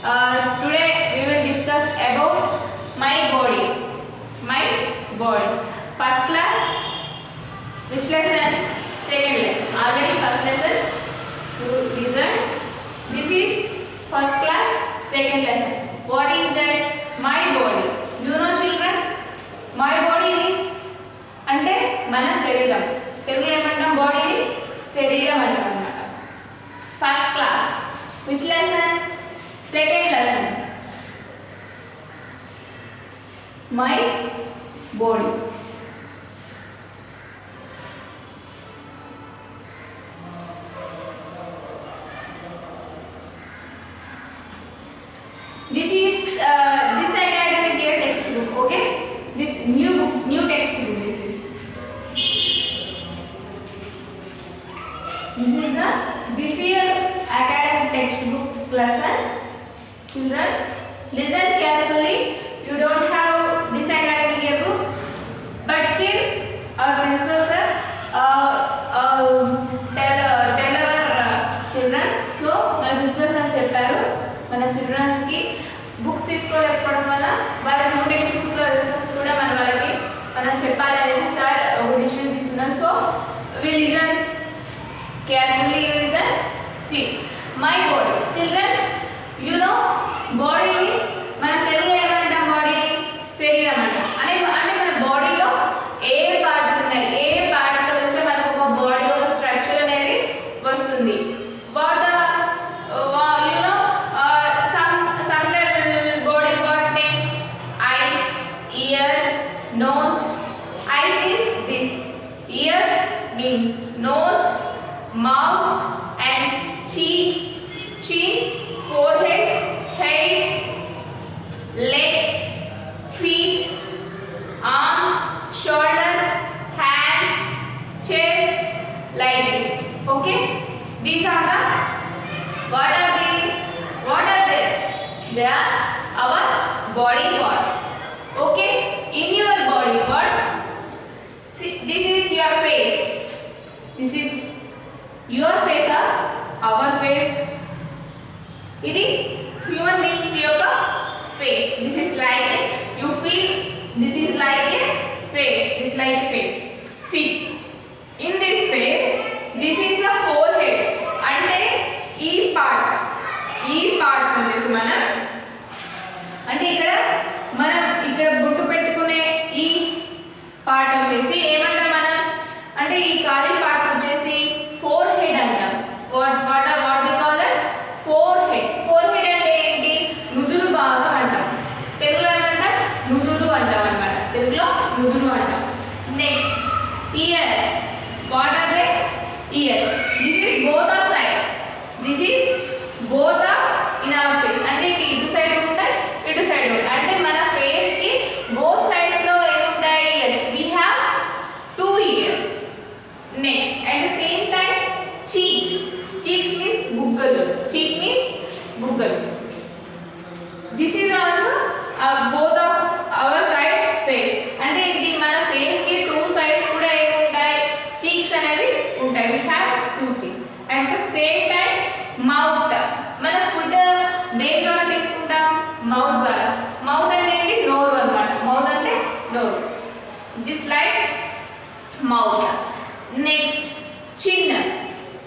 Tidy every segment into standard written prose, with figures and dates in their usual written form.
Today we will discuss about my body. My body. First class. Which lesson? Second lesson. Already first lesson. You listen. This is first class. Second lesson. What is that? My body. You know, children. My body means అంటే మన శరీరం. తెలుగులో ఏమంటాం? బాడీని శరీరం అంటాం అన్నమాట. First class. Which lesson? Second lesson. My body. This is this academic year textbook. Okay, this new textbook. This is the this year academic textbook lesson. Children, listen carefully. You don't have this academic year books, but still our principal sir tell our children. So మన principal sir చెప్పారు మన childrens కి books తీసుకోలేకపోవడం వల్ల వాళ్ళకి new text books లో lessons కూడా మనం చెప్పాలి అనేసి సార్ ఒక డిసిషన్ తీసుకున్నారు. So we listen carefully. Listen. See, my body. Children, you know body means మన తెలుగులో ఏమంటాం? బాడీ శరీరం అంటాం. అంటే మన బాడీలో ఏ పార్ట్స్ ఉన్నాయి, ఏ పార్ట్స్ తో వస్తే మనకు ఒక బాడీ ఒక స్ట్రక్చర్ అనేది వస్తుంది. What you know some body part names: eyes, ears, nose. Eyes means this, ears means nose, mouth and cheeks, chin, forehead, head, legs, feet, arms, shoulders, hands, chest, like this. Okay, these are the what are they? They are our body parts. Okay, in your body parts, see, this is your face. This is your face or our face. ఇది human beings యొక్క face. This is like you feel. This is like a face. This is like a face. See, in this face, this is the forehead. అంటే ఈ part వచ్చేసి మనం అంటే మనం ఇక్కడ బొట్టు పెట్టుకునే ఈ పార్ట్ వచ్చేసి ఏమంటాం మనం? అంటే ఈ ఖాళీ పార్ట్ వచ్చేసి ఫోర్ హెడ్ అంటాం. What we call that? Forehead. Forehead అంటే ఏంటి? నుదురు భాగం అంటాం. తెలుగులో ఏమంటాం? నుదురు అంటాం అన్నమాట. తెలుగులో నుదురు అంటాం. Next ears. What are they? Ears. This is both of sides. This is both of in our face. అంటే ఇటు సైడ్ ఉంటాయి, ఇటు సైడ్ ఉంటాయి. అంటే మన ఫేస్ కి బోత్ సైడ్స్ లో ఏముంటాయి? Ears. We have 2 ears. Next at the same time cheeks. Cheeks means buggalu. Cheek means buggalu. This is also both of our sides face. అంటే ఇది మన ఫేస్ కి 2 sides కూడా ఏముంటాయి? cheeks అనేవి ఉంటాయి. we have 2 cheeks. at the same time mouth. మన food దేని ద్వారా తీసుకుంటాం? మౌత్ ద్వారా. మౌత్ అంటే ఏంటి? నోరు అన్నమాట. మౌత్ అంటే నోరు. This like mouth. నెక్స్ట్ చిన్.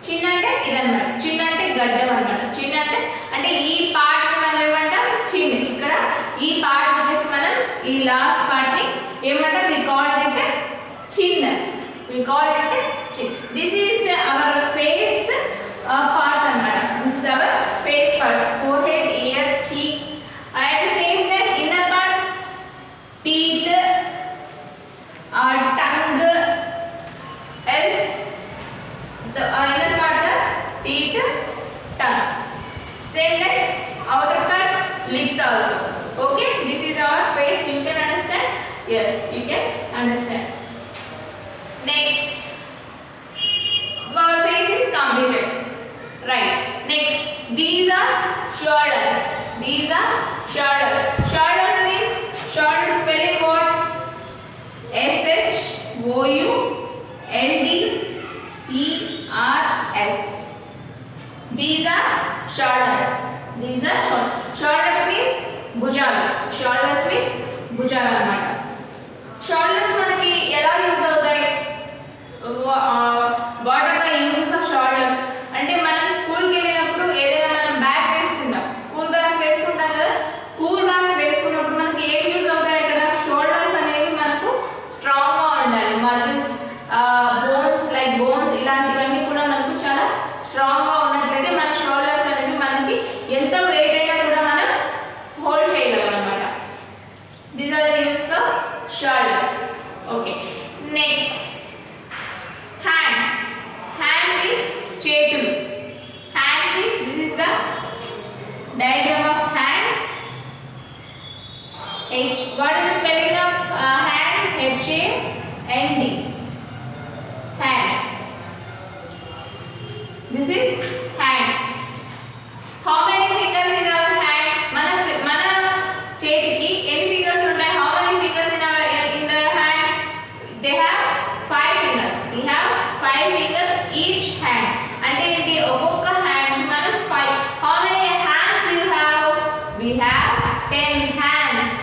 చిన్ అంటే ఇదన్నమాట. చిన్ అంటే గడ్డం అన్నమాట. చిన్ అంటే ఈ పార్ట్ ని మనం ఏమంటాం? చిన్. ఇక్కడ ఈ పార్ట్ వచ్చేసి మనం ఈ లాస్ట్ పార్ట్ ని ఏమంటాం? we call it chin. we call it chin. This is our face parts అన్నమాట. This is our face parts: forehead, ear, cheeks. At the same time inner parts: teeth, tongue. Else the inner parts are teeth, tongue. Same like outer parts, lips also. Okay, this is our face. You can understand? Yes, you can understand. Next, our face is completed. Right. Next, these are shoulders. These are shoulders. Shoulders means shoulder spelling what? SHOULDERS. These are shoulders. These are shoulders. Shoulders means భుజాలు. Shoulders means భుజాలు అన్నమాట. Shoulders మనకి ఎలా use అవుతాయి? What are the uses of shoulders? అంటే మనం స్కూల్కి వెళ్ళినప్పుడు ఏదైనా మనం బ్యాగ్ వేసుకుంటాం, స్కూల్ బ్యాగ్స్ వేసుకుంటాం కదా. స్కూల్ బ్యాగ్స్ వేసుకున్నప్పుడు మనకి ఏం యూజ్ అవుతాయి ఇక్కడ? షోల్డర్స్ అనేవి మనకు స్ట్రాంగ్గా ఉండాలి. మజిల్స్, బోన్స్, లైక్ బోన్స్ ఇలాంటివన్నీ కూడా మనకు చాలా స్ట్రాంగ్గా ఉన్నట్లయితే మన షోల్డర్స్ అనేవి మనకి ఎంత వెయిట్ అయినా కూడా మనం హోల్డ్ చేయగలం అన్నమాట. These are the uses of shoulders. Okay, next hands. Hands means చేతులు. Hands means this is the diagram of hand. H. What is the spelling of hand? H-A-N-D. Hand. This is hand. How many fingers in our hand? Mana chediki any fingers untai? How many fingers in the hand? They have 5 fingers. We have 5 fingers each hand. Ante enti okokka hand manam 5. How many hands do you have? We have 10 hands.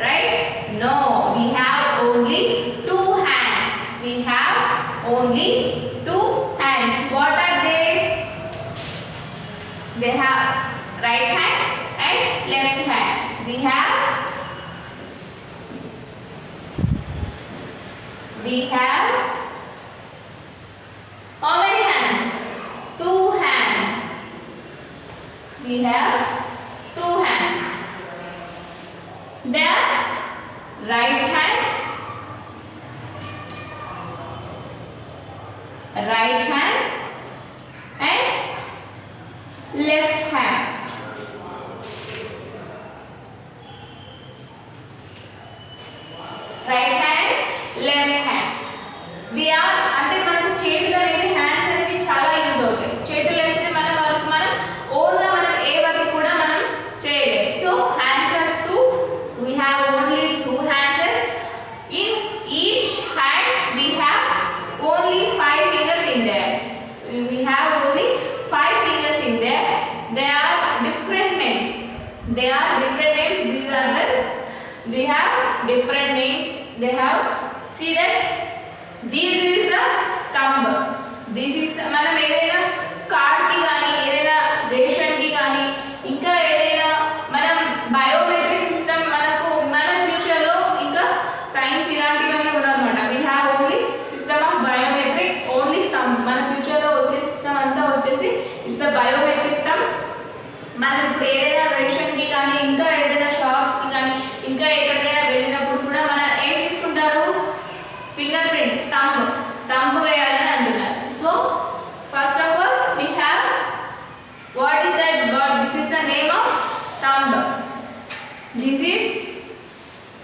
Right? No, we have only 2 hands. We have only 2 hands. What are they? They have right hand and left hand. We have how many hands? 2 hands. We have 2 hands. The right hand and left hand. Right hand, left hand. We are అంటే మనకు చేతులు అనేవి hands అనేవి చాలా use అవుతాయి. చేతులు అయితే మన వరకు మనం ఓన్గా మనం ఏ వర్క్ కూడా మనం చేయలేం. So hands are 2. We have only 2 hands. In each hand we have only 5 fingers in there. We have only 5 fingers in there. They are different names. These are others. They have different names. They have, see that this is the thumb. This is మనం ఏదైనా కార్డ్కి కానీ ఏదైనా రేషన్కి కానీ ఇంకా ఏదైనా మనం biometric system మనకు మన ఫ్యూచర్లో ఇంకా సైన్స్ ఇలాంటివన్నీ ఉన్నాయన్నమాట. We have only system of biometric only thumb. మన ఫ్యూచర్లో వచ్చే సిస్టమ్ అంతా వచ్చేసి ఇట్స్ ద బయోమెట్రిక్ థంబ్. మనం ఇప్పుడు ఏదైనా రేషన్కి కానీ ఇంకా ఏదైనా షాప్స్కి కానీ ఇంకా ఎక్కడికైనా వెళ్ళినప్పుడు కూడా మన ఏం తీసుకుంటారు? ఫింగర్ ప్రింట్, థంబ్ వేయాలని అంటున్నారు. So first of all we have what is that word? This is the name of thumb. This is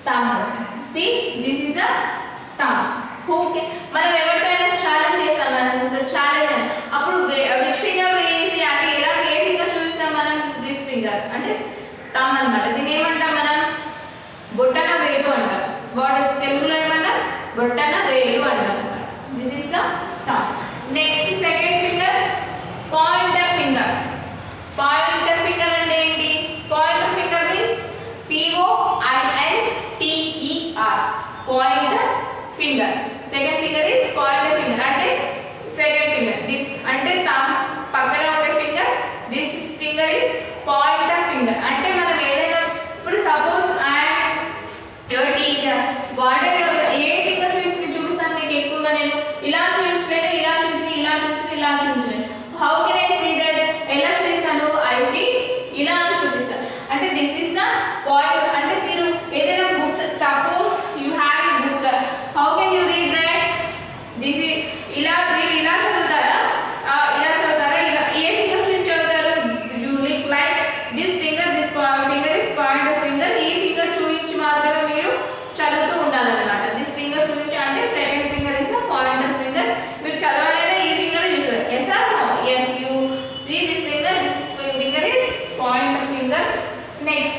thumb. See, this is a thumb. Okay, మనం ఎవరితోనైనా ఛాలెంజ్ చేస్తాం మనం. సో ఛాలెంజ్ అప్పుడు which finger వేసి అంటే ఎలా ఏ ఫింగర్ చూపిస్తాం మనం? దిస్ ఫింగర్ అంటే థంబ్ అన్నమాట. దీన్ని ఏమంటాం మనం? బొట్టన వేలు అంటాం. వాడు తెలుగులో ఏమంటాం? బొట్టన వేలు అంటాం. This is the thumb. Next second finger pointer finger. Pointer finger అంటే ఏంటి? Pointer finger means POINTER. Pointer finger. Second finger is pointer finger అంటే సెకండ్ ఫింగర్. దిస్ అంటే థంబ్ పక్కన ఉండే finger. This finger is pointer finger. అంటే మనం ఏదైనా ఇప్పుడు suppose I'm your teacher, what a finger చూపిస్తాను మీకు ఎక్కువగా? నేను ఇలా చూపించలేను, ఇలా చూపించలేను, ఇలా చూపించలేను, ఇలా చూపించలేను. How can I see that? ఎలా చూపిస్తాను? ఐ సీ ఇలా చూపిస్తాను. అంటే దిస్ ఇస్ ద పాయింట్. అంటే మీరు ఏదైనా books suppose you have a book, how can you read that? This is ఇలా మీరు ఇలా చదువుతారా? ఇలా చదువుతారా? ఇలా ఏ ఫింగర్ చూసి చదువుతారు? You like this finger, this finger is pointer finger. ఈ ఫింగర్ చూపించి మాత్రమే మీరు చదువుతూ ఉండాలన్నమాట. దిస్ ఫింగర్ చూపించి అంటే second finger is the pointer finger. మీరు చదవాలైనా ఈ ఫింగర్ చూస్తారు. Yes or no? Yes, you see this finger, this finger is pointer finger. Next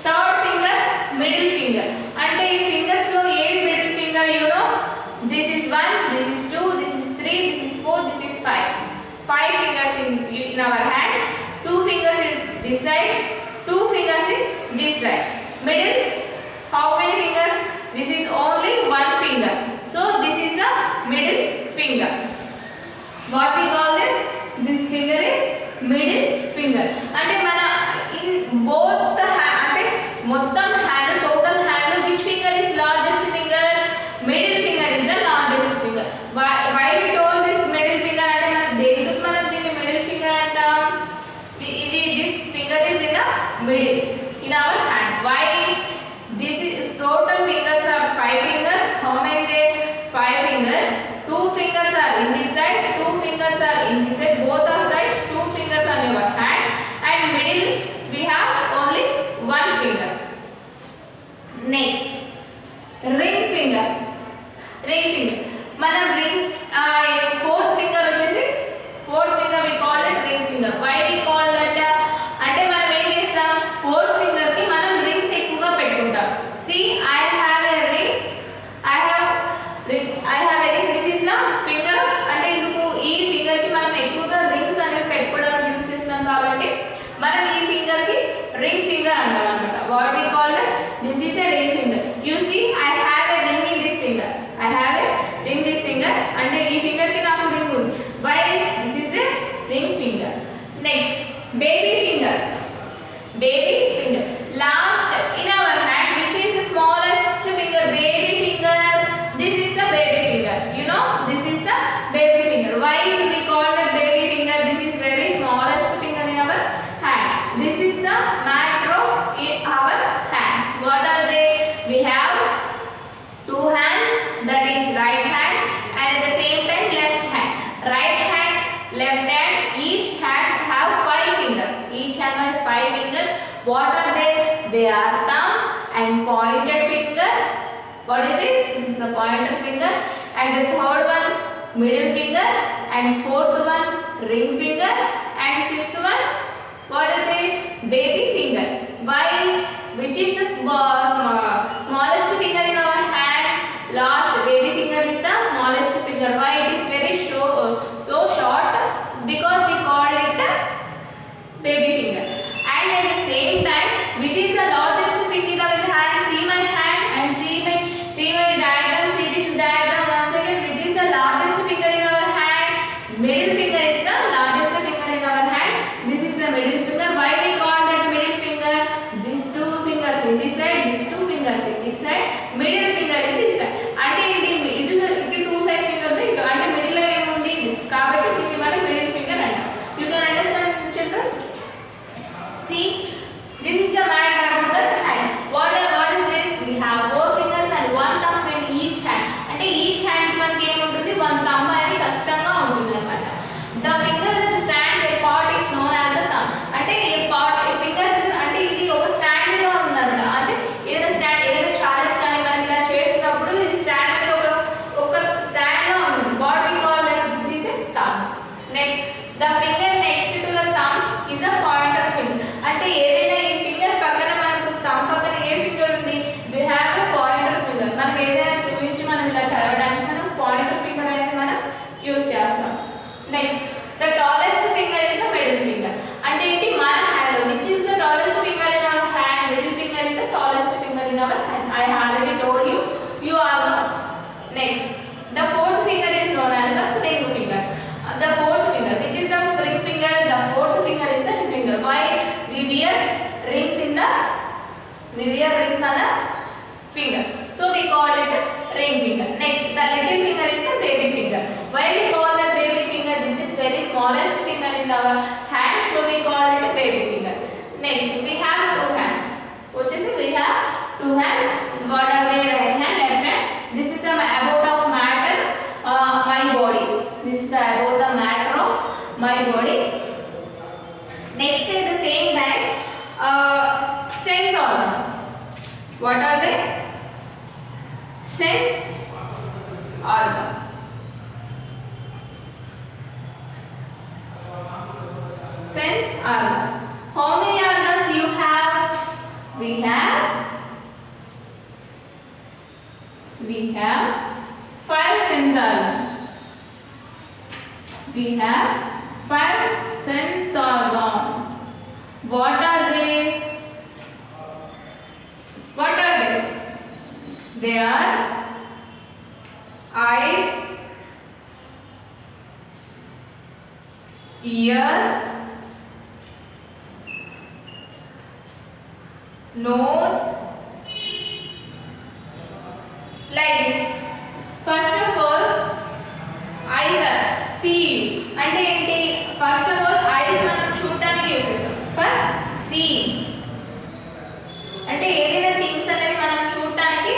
third finger middle finger. అంటే ఈ ఫింగర్స్ లో ఏది middle finger? You know, this is 1, this is 2, this is 3, this is 4, this is 5. 5 fingers in our hand. 2 fingers is this side, two fingers in this side. Middle, how many fingers? This is only one finger. So this is the middle finger. What we call this? This finger is middle finger. అంటే మన in both the hand, అంటే మొత్తం hand, total hand, which finger is largest finger? Middle finger is the largest finger. Why we told this middle finger? అంటే మన దేనికి మనం దీన్ని middle finger అంటాం? This finger is in the middle in our hand. Why? This is total fingers are 5 fingers. How many there? 5 fingers. 2 fingers are in this side, 2 fingers are in this side. Both are sides, 2 fingers on your hand, and middle we have only 1 finger. Next, ring finger. Ring finger. Mana rings, fourth finger వచ్చేసి fourth finger we call it ring finger. Why we call that? అంటే మనం ఏం చేస్తాం? Fourth finger కి మనం rings ఎక్కువగా పెట్టుకుంటాం. See, I have a ring. I have a ring. This is the finger. అంటే ఇందుకు ఈ ఫింగర్ కి మనం ఎక్కువగా రింగ్స్ అనేవి పెట్టుకోవడానికి యూస్ చేస్తాం కాబట్టి మనం ఈ ఫింగర్ కి ring finger అంటాం అన్నమాట. What we call that? This is a ring finger. You see, I have a ring in this finger. I have a ring this finger. అంటే ఈ ఫింగర్ కి నాకు రింగ్ ఉంది. Why? This is a ring finger. Next, baby finger. Baby finger. Last in our hand, which is the smallest finger? Baby finger. This is the baby finger. You know, this is the baby finger. Why we call it baby finger? This is very smallest finger in our hand. This is the matter of in our hands. What are they? We have 2 hands, that is right hand, and at the same time left hand. Right hand, left hand, each hand have 5 fingers. Each hand have 5 fingers. What are they? They are thumb and pointed finger. What is this? This is the pointer finger. And the third one, middle finger. And fourth one, ring finger. And fifth one, what are they? Baby finger. Why? Which is the smallest finger in our hand? Last, baby finger is the smallest finger. Why it is very so short? Because we call it baby finger. And at the same time, which is the largest finger in our hand? See my hand and see my diagram. See this diagram once again. Which is the largest finger in our hand? Middle finger is the largest finger in our hand. This is the middle finger. Why we call that middle finger? These 2 fingers in this side, these 2 fingers in this side, middle finger in this side. అంటే ఇది 2 sides finger ఉంది. అంటే middle లో ఏముంది? This. కాబట్టి దీన్ని మనం middle finger అంటాం. You can understand, children? See, this is the matter about the hand. What is this? We have 4 fingers and 1 thumb in each hand. అంటే each hand కి మనకి ఏముంటుంది? 1 thumb అనేది ఖచ్చితంగా ఉంటుంది అన్నమాట. The finger that stands apart is known as the thumb. అంటే finger అంటే ఇది ఒక స్టాండ్ గా ఉందన్నమాట. అంటే ఏదైనా ఛాలెంజ్ కానీ మనం ఇలా చేస్తున్నప్పుడు ఇది స్టాండ్ మీద ఒక స్టాండ్ గా ఉంటుంది. What we call that? This is a thumb. Next, the finger next to the thumb is a pointer finger. అంటే ఏదైనా ఈ ఫింగర్ పక్కన మనకు thumb పక్కన ఏ ఫింగర్ ఉంది? We have a pointer finger. మనం ఏదైనా చూపించి మనం ఇలా చదవడానికి మనం pointer finger అనేది మనం యూస్ చేస్తాం. Next, the tallest finger is the middle finger. అంటే ఏంటి? మన hand which is the tallest finger in our hand? Middle finger is the tallest finger in our hand. I already told you. You all know. Next, the fourth finger is known as the ring finger. The fourth finger, which is the ring finger? The fourth finger is the ring finger. Why? We wear rings on the finger. So we call it ring finger. Next, the little finger is the baby finger. Why we call that baby finger? This is very smallest finger in our hand. So we call it baby finger. Next, we have 2 hands. Which is we have 2 hands. What are they? Right hand, left hand. This is the about of matter, my body. This is about the matter of my body. Next, at the same time, sense organs. What are they? Sense organs. Sense organs. How many organs you have? We have 5 sense organs. We have 5 sense organs. What are they? They are eyes, ears, nose, like this. First of all, eyes are see. అంటే ఏంటి? First of all ice మనం చూడడానికి use చేస్తాం for seeing. అంటే ఏదైనా things అనేది మనం చూడడానికి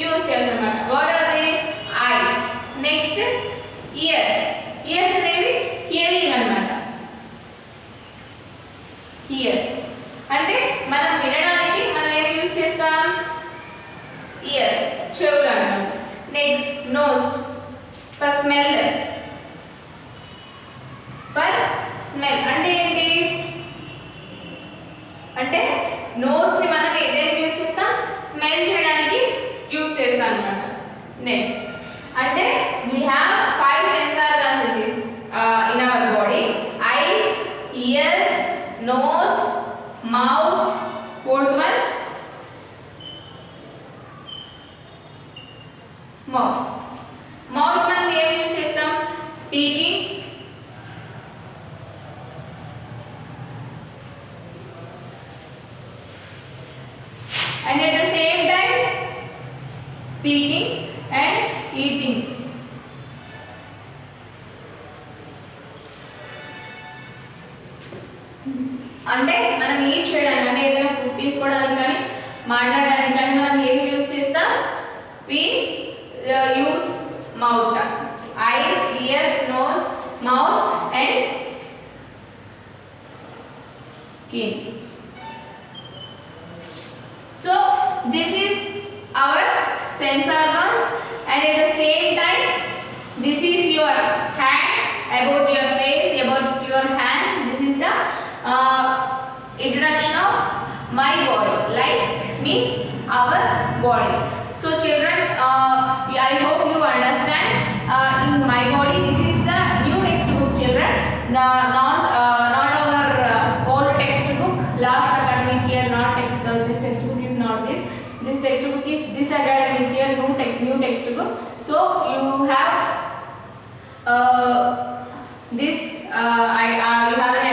యూజ్ చేస్తాం అన్నమాట. What are they? Eyes. Next ears. Ears అనేవి హియరింగ్ అన్నమాట. హియర్ అంటే మనం వినడానికి మనం ఏం యూజ్ చేస్తాం? ఇయర్స్, చెవులు అన్నమాట. Next nose for smell. For smell అంటే ఏంటి? అంటే నోస్ ని మనం ఏదైనా యూజ్ చేస్తాం? స్మెల్ చేయడానికి యూజ్ చేస్తాం అన్నమాట. నెక్స్ట్ అంటే we have 5 sense organs in our body: eyes, ears, nose, mouth, fourth one mouth. Mouth మనం ఏం యూజ్ చేస్తాం? Speaking, and at the same time speaking and eating. అంటే మనం ఈట్ చేయడానికి అంటే ఏదైనా ఫుడ్ తీసుకోవడానికి కానీ మాట్లాడడానికి కానీ మనం ఏం యూజ్ చేస్తాం? We use mouth. Eyes, ears, nose, mouth and skin. So this is our sense organs, and at the same time this is your hand, about your face, about your hands. This is the introduction of my body. Life means our body. So children, I hope you understand. In my body, this is the new textbook, children. Not our old textbook. Last academic year, not this textbook is not this. This textbook is this academic year new textbook. So you have this. You have a